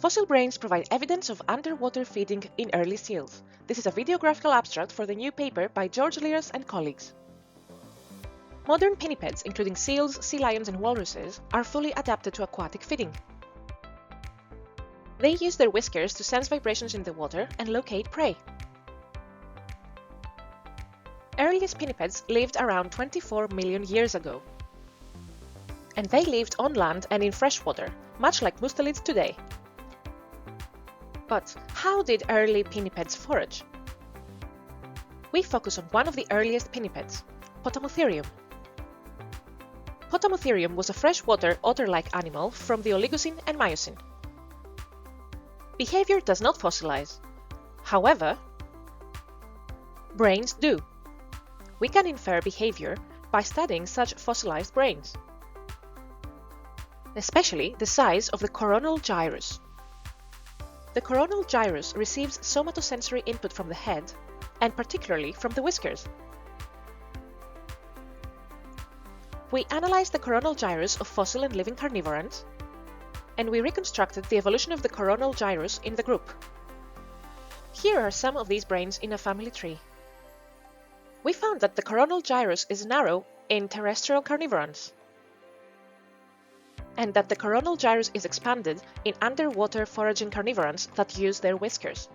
Fossil brains provide evidence of underwater feeding in early seals. This is a videographical abstract for the new paper by George Lyras and colleagues. Modern pinnipeds, including seals, sea lions and walruses, are fully adapted to aquatic feeding. They use their whiskers to sense vibrations in the water and locate prey. Earliest pinnipeds lived around 24 million years ago. And they lived on land and in freshwater, much like mustelids today. But how did early pinnipeds forage? We focus on one of the earliest pinnipeds, Potamotherium. Potamotherium was a freshwater otter-like animal from the Oligocene and Miocene. Behavior does not fossilize. However, brains do. We can infer behavior by studying such fossilized brains, especially the size of the coronal gyrus. The coronal gyrus receives somatosensory input from the head, and particularly from the whiskers. We analyzed the coronal gyrus of fossil and living carnivorans, and we reconstructed the evolution of the coronal gyrus in the group. Here are some of these brains in a family tree. We found that the coronal gyrus is narrow in terrestrial carnivorans, and that the coronal gyrus is expanded in underwater foraging carnivorans that use their whiskers.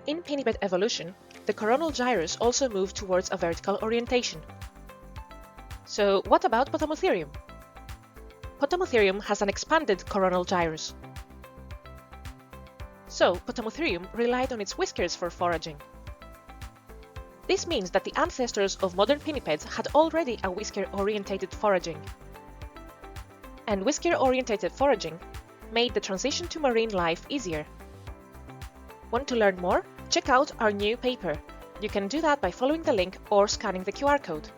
In pinniped evolution, the coronal gyrus also moved towards a vertical orientation. So what about Potamotherium? Potamotherium has an expanded coronal gyrus. So Potamotherium relied on its whiskers for foraging. This means that the ancestors of modern pinnipeds had already a whisker-orientated foraging. And whisker-orientated foraging made the transition to marine life easier. Want to learn more? Check out our new paper. You can do that by following the link or scanning the QR code.